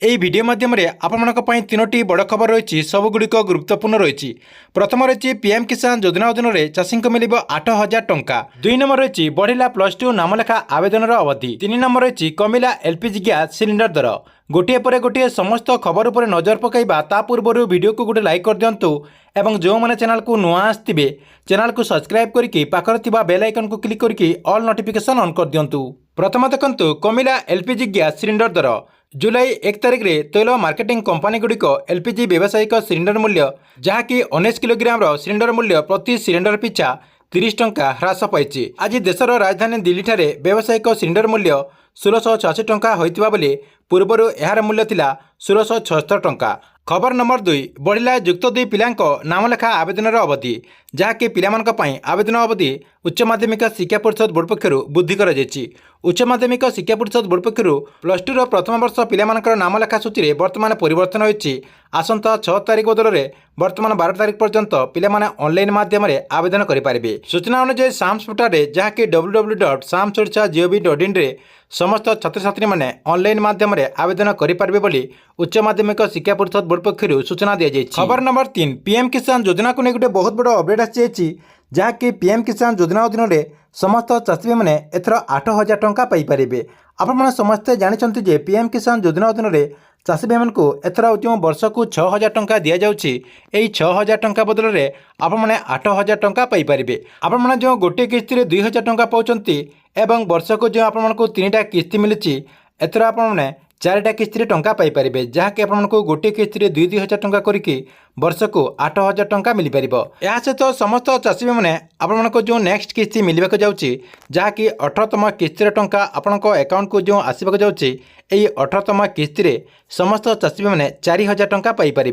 এই ভিডিও মাধ্যমে আপনার তিনোটি বড় খবর রয়েছে সবুগুড়িক গুরুত্বপূর্ণ রয়েছে। প্রথম রয়েছে পিএম কিষান যোজনা অধীনে চাষী মিলব ৮,০০০ টঙ্কা। ২ নম্বর রয়েছে বড়িলা +2 নামলেখা আবেদনের অবধি। ৩ নম্বর রয়েছে কমিলা এলপিজি গ্যাস সিলিন্ডর দর। গোটিয়ে পরে গোটিয়ে সমস্ত খবর উপরে নজর পকাইবা তা পূর্বর ভিডিও গোটে লাইক করে দিও এবং যে চ্যানেল কু নুয়া আসবে চ্যানেল কু সবসক্রাইব করি পাখে থাকা বেল আইকন কু ক্লিক করি অল নোটিফিকেশন অন করে দিও। প্রথম দেখুন কমিলা এলপিজি গ্যাস সিলিন্ডর দর। जुलाई 1 तारिख रे तैल मार्केटिंग कंपानी गुड़िक एलपीजी व्यावसायिक सिलिंडर मूल्य जहाँकि 19 किलोग्राम सिलिंडर मूल्य प्रति सिलिंडर पिछा 30 टंका ह्रास पाई। आज देशर राजधानी दिल्ली ठारे व्यावसायिक सिलिंडर मूल्य 1686 टंका होइतिबा बेले पूर्वरु एहार मूल्य थिला 1676 टंका। खबर नंबर 2 बढ़िला युक्त 2 पिलांक नामलेखा आवेदनर अवधि जहाँकि पिलामानक पई आवेदन अवधि उच्च माध्यमिक शिक्षा परिषद बोर्ड पक्षरु वृद्धि करा जायछि। उच्च माध्यमिक शिक्षा परिषद बोर्ड पक्षरु +2 प्रथम वर्ष पिलामानकर नामलेखा सूची रे वर्तमान परिवर्तन होइछि। आसंता 6 तारिख बदलरे वर्तमान 12 तारिख पर्यंत पिलामाने ऑनलाइन माध्यम रे आवेदन करि पारिबे। सूचना अनुसार साम्स पोर्टल रे जहाँकि www.samsodisha.gov.in रे समस्त छात्र छात्री माने ऑनलाइन माध्यम रे आवेदन करि पारिबे बोली उच्च माध्यमिक शिक्षा परिषद बोर्ड पक्षरु सूचना दिया जायछि। खबर नंबर 3 पीएम किसान योजना को नहीं गोटे बहुत बड़ अपडेट आछि जहाँकि पीएम किसान योजना अधीन में समस्त चाषी मैंने एथर 8,000 टंका पाइपर। आपण समस्ते जानते जे पीएम किसान योजना अधीन में चाषी भाई को एथर जो वर्ष को 6,000 टंका दि जाऊँगी। यही 6,000 टंका बदल में आपने 8,000 टंका पाइपर। आपण जो गोटे किस्ती 2,000 टंका पाँच एवं वर्ष को जो आपको 3टा किस्ती मिली एथर आपने 4टा किस्ती टंका पाइपर जहाँकि आपको गोटे किस्ती 2,000 टंका करके वर्ष को 8,000 टंका मिल पार। यह सहित समस्त चाषी मैंने आपको जो नेक्स्ट किस्ती मिलवाक जाऊँगी जहाँकि 18तम किस्तीर टंका आपण अकाउंट को जो आसवाक जाऊँगी यही 18तम किस्ती समस्त चाषी मैंने 4,000 टंका पाइपर।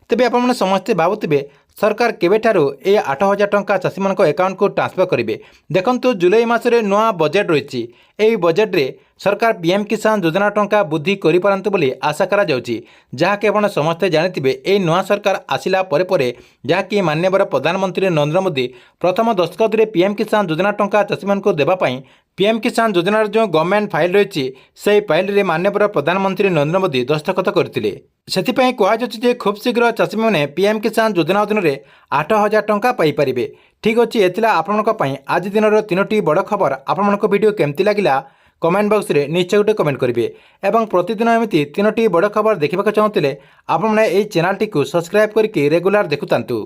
तेज आप समस्ते भावुवे सरकार केबेठारू ए 8,000 टंका चाषी मान अकाउंट को ट्रांसफर करेंगे। देखंतु जुलाई मासरे नुआ बजेट रही। यही बजेट रे सरकार पीएम किसान योजना टंका वृद्धि करिपारंतु बोली आशा करा जाउची। जहाँकि आपण समस्ते जानिथिबे ए नुआ सरकार आसिला परे परे जहाँकि माननीय प्रधानमंत्री नरेंद्र मोदी प्रथम दस्तखत रे पीएम किसान योजना टंका चाषी मान को देबा पई पीएम किसान योजनार जो गवर्नमेंट फाइल रही से फाइल रे माननीय प्रधानमंत्री नरेंद्र मोदी दस्तखत करथिले। सेथिपई कुहाଯାଉଛି जे खूब शीघ्र चाषी मैंने पीएम किसान योजना अधीन में 8,000 टंका पाइपर। ठीक अच्छे एथिला आपनक पई आज दिनर 3टी बड़ खबर। आपनक वीडियो केमती लागिला कमेंट बॉक्स रे निश्चय गोटे कमेंट करेंगे और प्रतिदिन एमती 3टी बड़ खबर देखा चाहूँगे आपने चैनल टी सब्सक्राइब करके रेगुलर देखुतांतु।